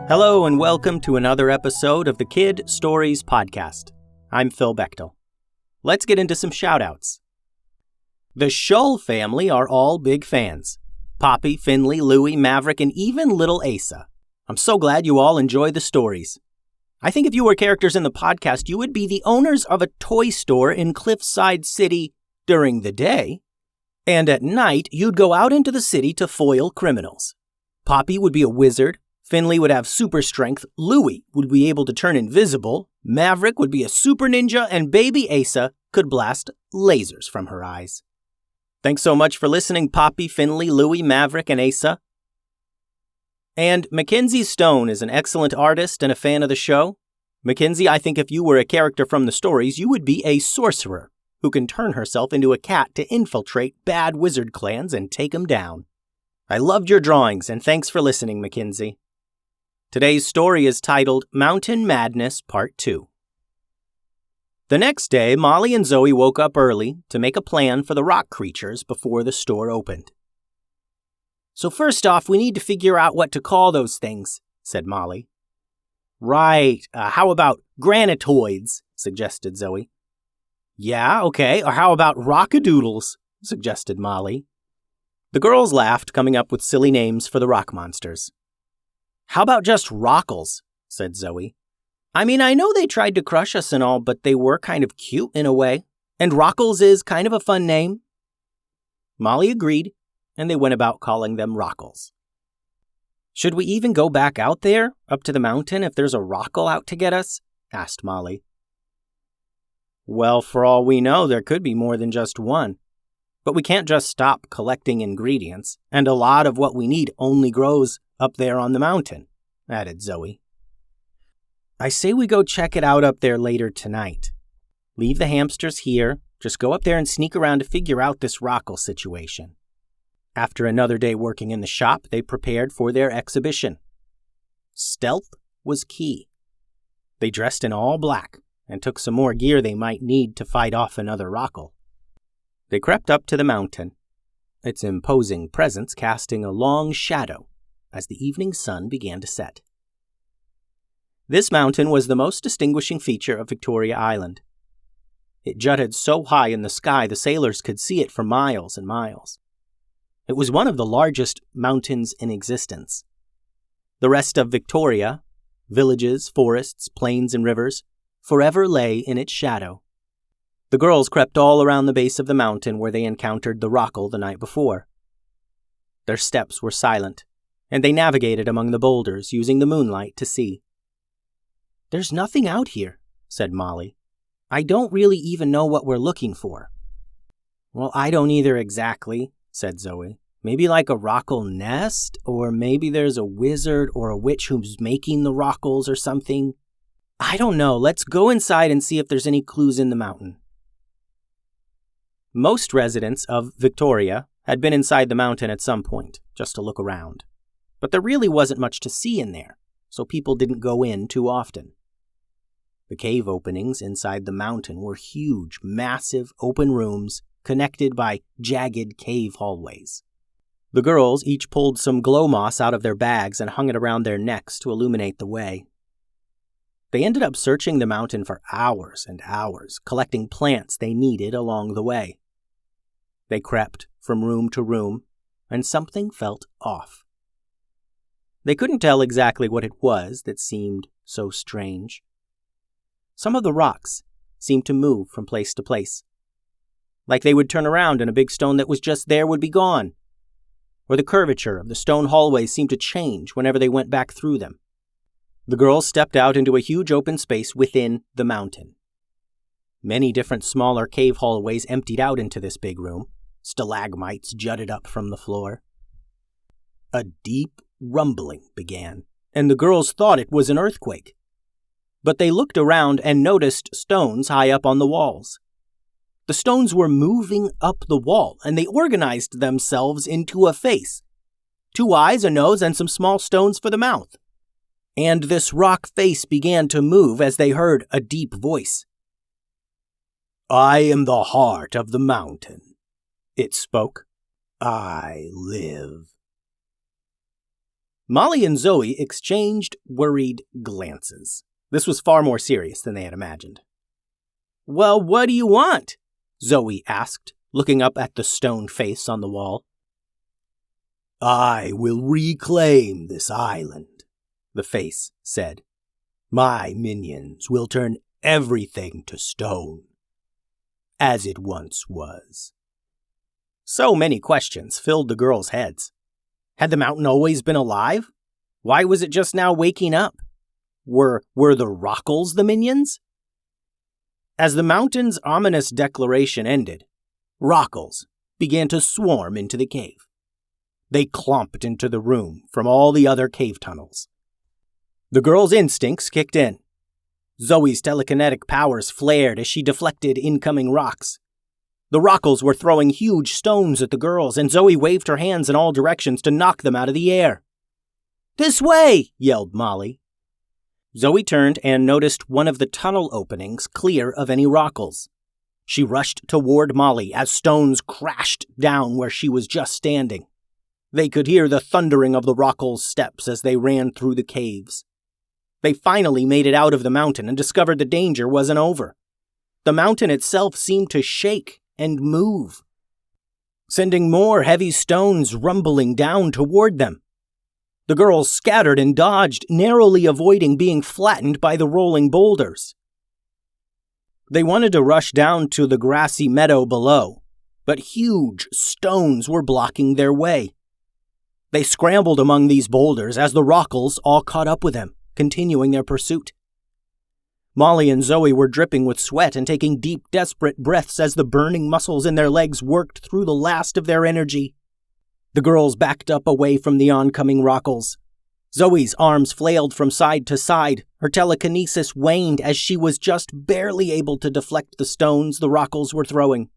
Hello and welcome to another episode of the Kid Stories Podcast. I'm Phil Bechtel. Let's get into some shoutouts. The Shull family are all big fans. Poppy, Finley, Louie, Maverick, and even little Asa. I'm so glad you all enjoy the stories. I think if you were characters in the podcast, you would be the owners of a toy store in Cliffside City during the day, and at night you'd go out into the city to foil criminals. Poppy would be a wizard, Finley would have super strength, Louie would be able to turn invisible, Maverick would be a super ninja, and baby Asa could blast lasers from her eyes. Thanks so much for listening, Poppy, Finley, Louie, Maverick, and Asa. And Mackenzie Stone is an excellent artist and a fan of the show. Mackenzie, I think if you were a character from the stories, you would be a sorcerer who can turn herself into a cat to infiltrate bad wizard clans and take them down. I loved your drawings, and thanks for listening, Mackenzie. Today's story is titled Mountain Madness Part 2. The next day, Molly and Zoe woke up early to make a plan for the rock creatures before the store opened. So first off, we need to figure out what to call those things, said Molly. Right, how about granitoids, suggested Zoe. Yeah, okay, or how about rockadoodles, suggested Molly. The girls laughed, coming up with silly names for the rock monsters. How about just rockles, said Zoe. I mean, I know they tried to crush us and all, but they were kind of cute in a way, and rockles is kind of a fun name. Molly agreed, and they went about calling them rockles. Should we even go back out there, up to the mountain, if there's a rockle out to get us? Asked Molly. Well, for all we know, there could be more than just one. But we can't just stop collecting ingredients, and a lot of what we need only grows up there on the mountain, added Zoe. I say we go check it out up there later tonight. Leave the hamsters here, just go up there and sneak around to figure out this rockle situation. After another day working in the shop, they prepared for their exhibition. Stealth was key. They dressed in all black and took some more gear they might need to fight off another rockle. They crept up to the mountain, its imposing presence casting a long shadow as the evening sun began to set. This mountain was the most distinguishing feature of Victoria Island. It jutted so high in the sky the sailors could see it for miles and miles. It was one of the largest mountains in existence. The rest of Victoria, villages, forests, plains, and rivers, forever lay in its shadow. The girls crept all around the base of the mountain where they encountered the rockle the night before. Their steps were silent, and they navigated among the boulders using the moonlight to see. There's nothing out here, said Molly. I don't really even know what we're looking for. Well, I don't either exactly, said Zoe. Maybe like a rockle nest, or maybe there's a wizard or a witch who's making the rockles or something. I don't know. Let's go inside and see if there's any clues in the mountain. Most residents of Victoria had been inside the mountain at some point, just to look around. But there really wasn't much to see in there, so people didn't go in too often. The cave openings inside the mountain were huge, massive, open rooms connected by jagged cave hallways. The girls each pulled some glow moss out of their bags and hung it around their necks to illuminate the way. They ended up searching the mountain for hours and hours, collecting plants they needed along the way. They crept from room to room, and something felt off. They couldn't tell exactly what it was that seemed so strange. Some of the rocks seemed to move from place to place, like they would turn around and a big stone that was just there would be gone. Or the curvature of the stone hallways seemed to change whenever they went back through them. The girls stepped out into a huge open space within the mountain. Many different smaller cave hallways emptied out into this big room. Stalagmites jutted up from the floor. A deep rumbling began, and the girls thought it was an earthquake. But they looked around and noticed stones high up on the walls. The stones were moving up the wall, and they organized themselves into a face. 2 eyes, a nose, and some small stones for the mouth. And this rock face began to move as they heard a deep voice. I am the heart of the mountain, it spoke. I live. Molly and Zoe exchanged worried glances. This was far more serious than they had imagined. "Well, what do you want?" Zoe asked, looking up at the stone face on the wall. "I will reclaim this island," the face said. "My minions will turn everything to stone, as it once was." So many questions filled the girls' heads. Had the mountain always been alive? Why was it just now waking up? Were the Rockles the minions? As the mountain's ominous declaration ended, Rockles began to swarm into the cave. They clomped into the room from all the other cave tunnels. The girls' instincts kicked in. Zoe's telekinetic powers flared as she deflected incoming rocks. The Rockles were throwing huge stones at the girls, and Zoe waved her hands in all directions to knock them out of the air. "This way!" yelled Molly. Zoe turned and noticed one of the tunnel openings clear of any Rockles. She rushed toward Molly as stones crashed down where she was just standing. They could hear the thundering of the Rockles' steps as they ran through the caves. They finally made it out of the mountain and discovered the danger wasn't over. The mountain itself seemed to shake and move, sending more heavy stones rumbling down toward them. The girls scattered and dodged, narrowly avoiding being flattened by the rolling boulders. They wanted to rush down to the grassy meadow below, but huge stones were blocking their way. They scrambled among these boulders as the Rockles all caught up with them, continuing their pursuit. Molly and Zoe were dripping with sweat and taking deep, desperate breaths as the burning muscles in their legs worked through the last of their energy. The girls backed up away from the oncoming Rockles. Zoe's arms flailed from side to side. Her telekinesis waned as she was just barely able to deflect the stones the Rockles were throwing.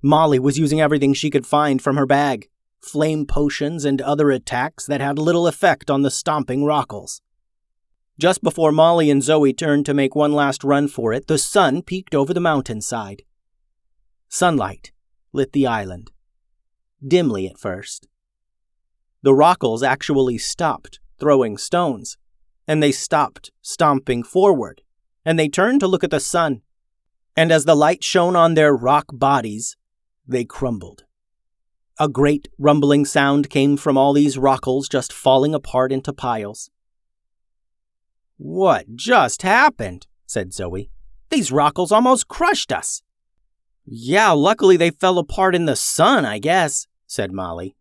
Molly was using everything she could find from her bag, flame potions and other attacks that had little effect on the stomping Rockles. Just before Molly and Zoe turned to make one last run for it, the sun peeked over the mountainside. Sunlight lit the island, dimly at first. The Rockles actually stopped throwing stones, and they stopped stomping forward, and they turned to look at the sun. And as the light shone on their rock bodies, they crumbled. A great rumbling sound came from all these Rockles just falling apart into piles. "What just happened?" said Zoe. "These Rockles almost crushed us." "Yeah, luckily they fell apart in the sun, I guess," said Molly.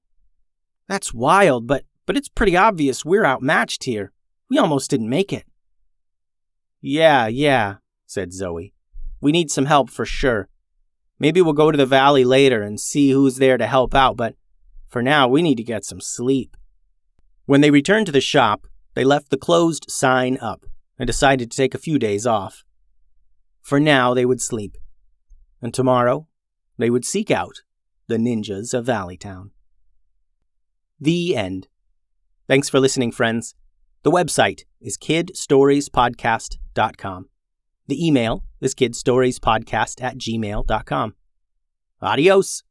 "That's wild, but it's pretty obvious we're outmatched here. We almost didn't make it." Yeah, said Zoe. "We need some help for sure. Maybe we'll go to the valley later and see who's there to help out, but for now we need to get some sleep." When they returned to the shop, they left the closed sign up and decided to take a few days off. For now, they would sleep. And tomorrow, they would seek out the ninjas of Valleytown. The end. Thanks for listening, friends. The website is kidstoriespodcast.com. The email is kidstoriespodcast@gmail.com. Adios.